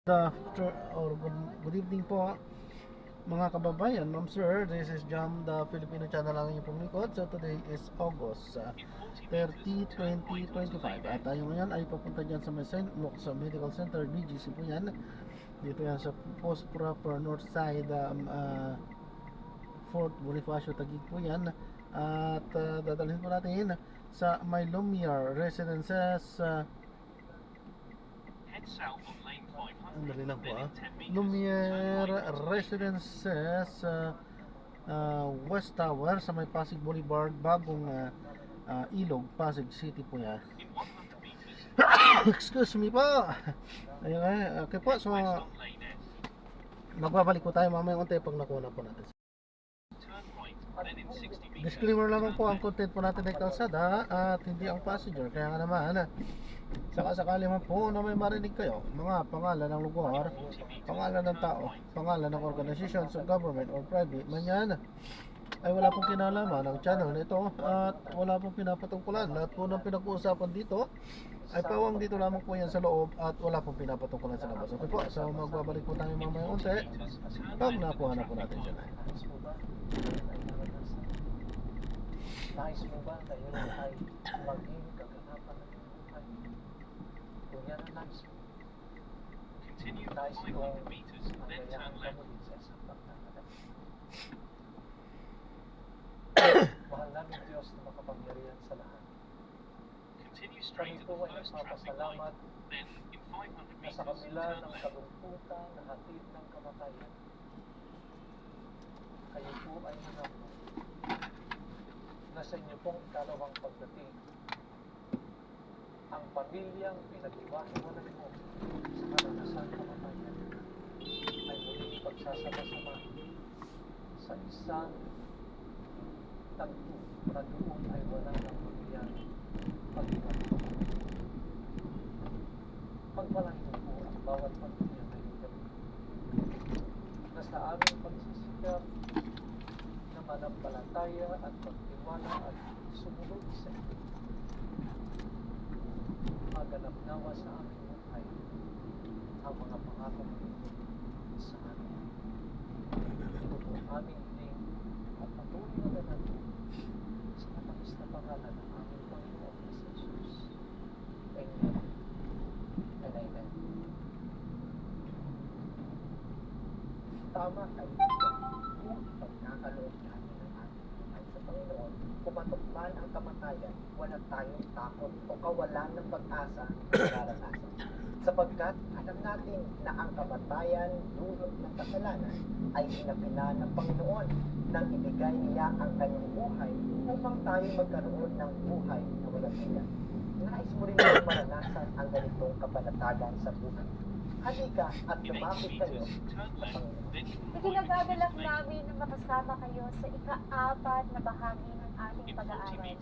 Good evening po mga kababayan, ma'am sir. This is Jam, the Filipino channel lang yung pumikot. So today is August 30, 2025. At tayo ngayon ay papunta dyan sa St. Luke's Medical Center, BGC po yan. Dito yan sa Post Proper North Side, Fort Bonifacio, Taguig po yan. At dadalhin po natin sa may Lumiere Residences. Andali lang po Lumiere Residences, West Tower sa may Pasig Boulevard, Bagong Ilog, Pasig City po yan. Excuse me po. Ayun, okay po. So magbabalik po tayo mamaya unti pag nakuha na po natin. Disclaimer lamang po, ang content po natin ay kalsada at hindi ang passenger. Kaya nga naman, sakasakali man po na may marinig kayo, mga pangalan ng lugar, pangalan ng tao, pangalan ng organizations of government or private man yan, ay wala pong kinalaman ng channel nito at wala pong pinapatungkulan. Lahat po ng pinag-uusapan dito ay pawang dito lamang po yan sa loob at wala pong pinapatungkulan sa labas. Okay po, so magbabalik po tayo mamaya unti pag nakuha na po natin dyan. Nais mo ba kayo ay maging kaganapan ng buhay? Kung yan ang nais mo, nais kong hangayaan ka mo din sa isang pagkakataon. Mahal namin Diyos na makapangyarihan sa lahat. Kami po ay nagpapasalamat na sa kabila ng kalungkutan na hatid ng kamatayan, kayo po ay nanamnam na sa inyo pong ikalawang pagdating, ang pamilyang pinag-iwahiwanan mo sa karanasan kamatayan ay muling pagsasama-sama sa isang tagpo na doon ay wala ng mangyayari pag-iwahiwanan. Pagpalain po ang bawat pamilya ngayong gabi na sa aming pagsisikap na manampalataya at magtiwala at sumunod sa iyo. Maganap nawa sa aming buhay ang mga pangako mo sa amin. Ito po aming hiling at patuloy na natin sa matamis na pangalan ng aming Panginoon na si Jesus. Amen and amen. Tama kayo kung pagkakaloob natin ng ating buhay sa Panginoon, kumatok man ang kamatayan, wala tayong takot o kawalan ng pag-asa na nararanasan. Sapagkat alam natin na ang kamatayan dulot ng kasalanan ay inapina ng Panginoon nang ibigay niya ang kanyang buhay upang tayo magkaroon ng buhay na walang hanggan. Nais mo rin maranasan ang ganitong kapanatagan sa buhay. Halika at lumapit kayo sa Panginoon. Itinagagalak namin na makasama kayo sa ika-4 na bahagi ng ating pag-aaral.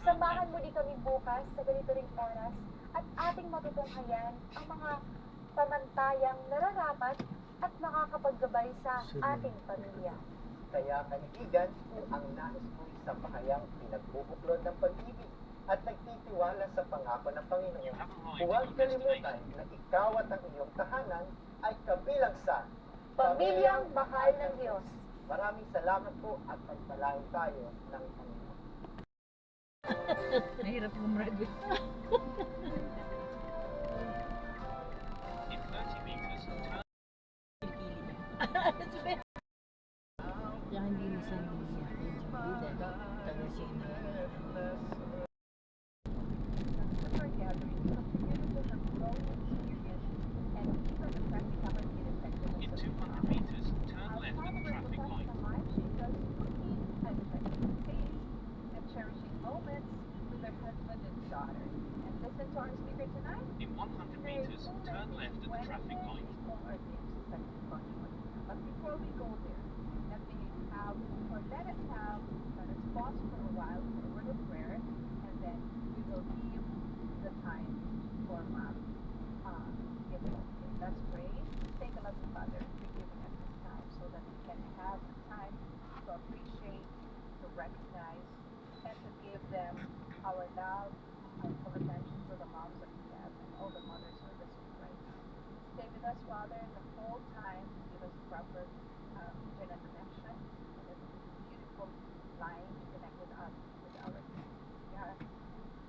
Samahan muli kami bukas sa ganito ring oras at ating matutunghayan ang mga pamantayang nararapat at makakapaggabay sa ating pamilya. Kaya kaibigan, kung ang nais mo sa bahayang pinagbubuklod ng pag-ibig at nagtitiwala sa pangako ng Panginoon, huwag kalimutan na ikaw at ang iyong tahanan ay kabilang sa Pamilyang Mahal ng Diyos. Maraming salamat po at pagpalain tayo ng Panginoon. Nahirap gumraduate. Kaya hindi na siya niya. Taga siya na. In 200 meters, turn left at the traffic light. In 100 meters, turn left at the traffic light. But before we go there, let us have, let us pause for a while for a word of prayer, and then we will give the time for giving. Let's pray. Thank the loving Father for giving us this time so that we can have time to appreciate, to recognize, and to give them our love and full attention to the moms that we have and all the mothers who are listening right now. Stay with us, Father, the whole time. Give us proper internet connection. And this beautiful line to connect with us, with our friends. We are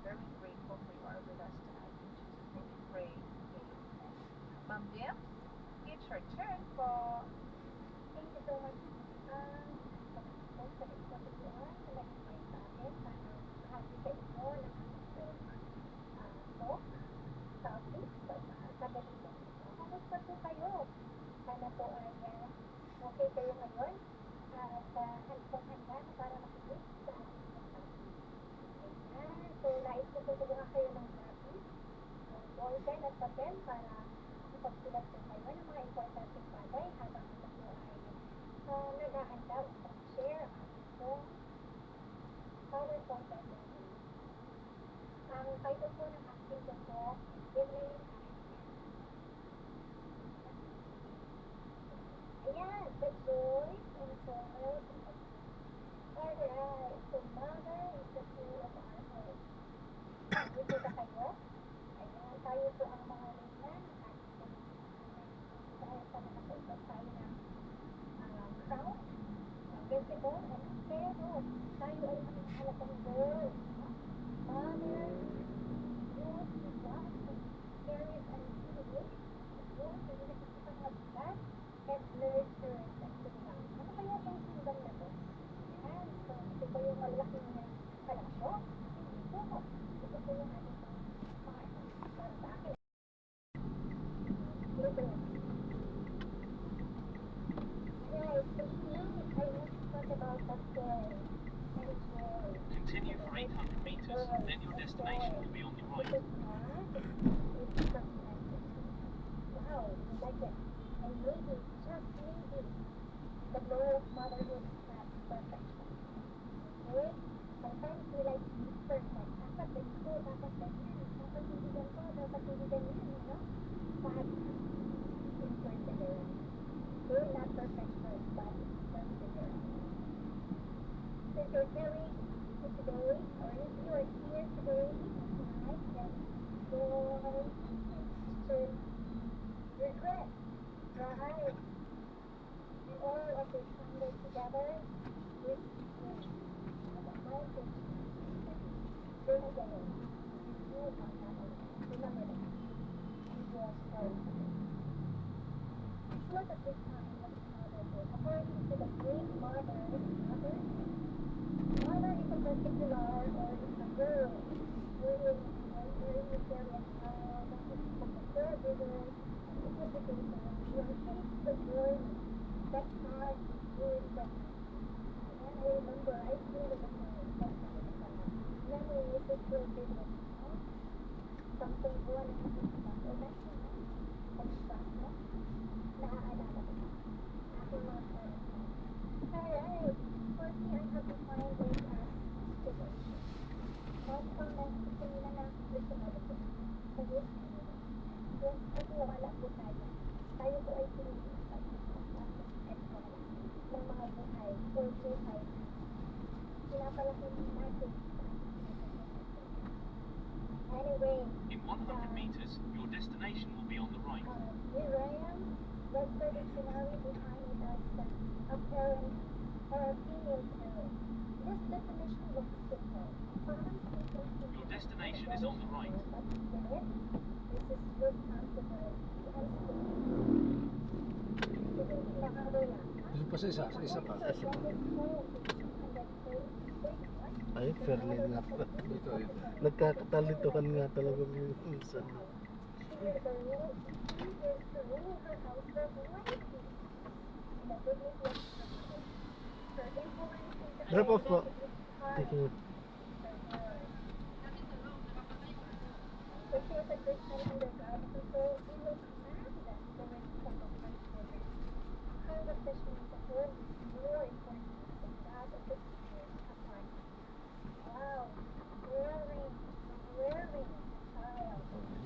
very grateful for you are with us tonight. In Jesus' name we pray. Amen. Ma'am Jim, it's your turn po. Thank you so much. Pag-expose sa ito na nag-invite sa akin para mahagi sa inyo ng talk, topic, sa ganito. Kamusta po kayo? Sana po ay okay kayo ngayon at handa na para makinig sa ating topic. Ayan. So, nais ko po kumuha kayo ng topic, ballpen at papel para makapagsulat po kayo ng mga importanteng bagay habang ito po ay naghahanda upang share ang itong PowerPoint presentation. Ang title po ng aking ito, Delayed Ayan, the joy and sorrow. Alright, so mother is the soul of our home. Dito ba kayo? Ayan, tayo po ang mga reyna ng ating dahil sa nakapagpag tayo ng crown, visible, and pero tayo ay mahalagang role. Mother, Diyos, God, carries and release, Diyos, hindi nakikita ng mabigat, and nurtures and simbang. Ano kaya itong simbang na to? Ayan, so ito po yung malaking kalasyo. Ito po. Ito po yung ating mga para sa akin. Ito. Right, so here I want to talk about the joy and joy. Continue for 800 meters, then your destination will be on the right. Wow, I like it. And maybe, just maybe, the glory of motherhood is not perfection. Okay? Sometimes we like to be perfect. Dapat ganito, dapat ganyan. Dapat hindi ganito, dapat hindi ganyan, you know? But, in perseverance. We're not perfections, but perseverance. Since you're hearing today, or if you are here today, tonight, then joy should regret. Right. And all of this Sunday together with the mountain. Then again, you are not alone. Remember that. You was held. Look at this time of motherhood. According to the Greek mother is a particular or is a girl wherein you carry a child, that is the caregiver, and the educator. You are faced the journey that starts during pregnancy. And I remember I feel it in my memory is it still vivid, no? Something buwan na nagsisimang o nasa na, pag-stop mo, naaalala ko na, aking mga parents mo. Alright, for me, I have defined it as situation. Mindfulness is kanina na personality. Sa yes, yes, kasi wala po tayo. Tayo po ay pinilipat at wala ng mga buhay o buhay na pinapalaki natin sa anyway, In 100 meters, your destination will be on the right. here I am. That's the dictionary behind it as a parent or a female parent. This definition looks simple. Your destination is on the right. But in it, this is responsibility and Gusto pa sa isa pa. Ay, fairly nga pa. Nagkakatalituhan nga talaga minsan. Drop off po. Thank you.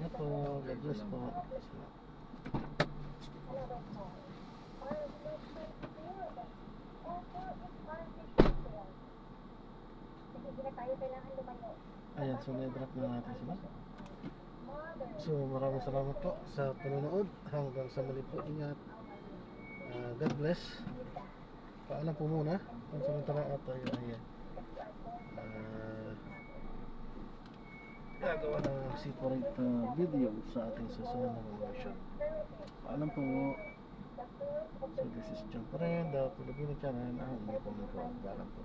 Ano po, God bless po. Ayan, so na-drop na natin sila. So maraming salamat po sa panonood. Hanggang sa muli po, ingat. God bless. Paalam po muna. Pansamantala at tayo ay gagawa ng separate video sa ating susunod na version. Paalam po. So this is John pa rin, the Filipino channel. Ang inyong pong paalam po.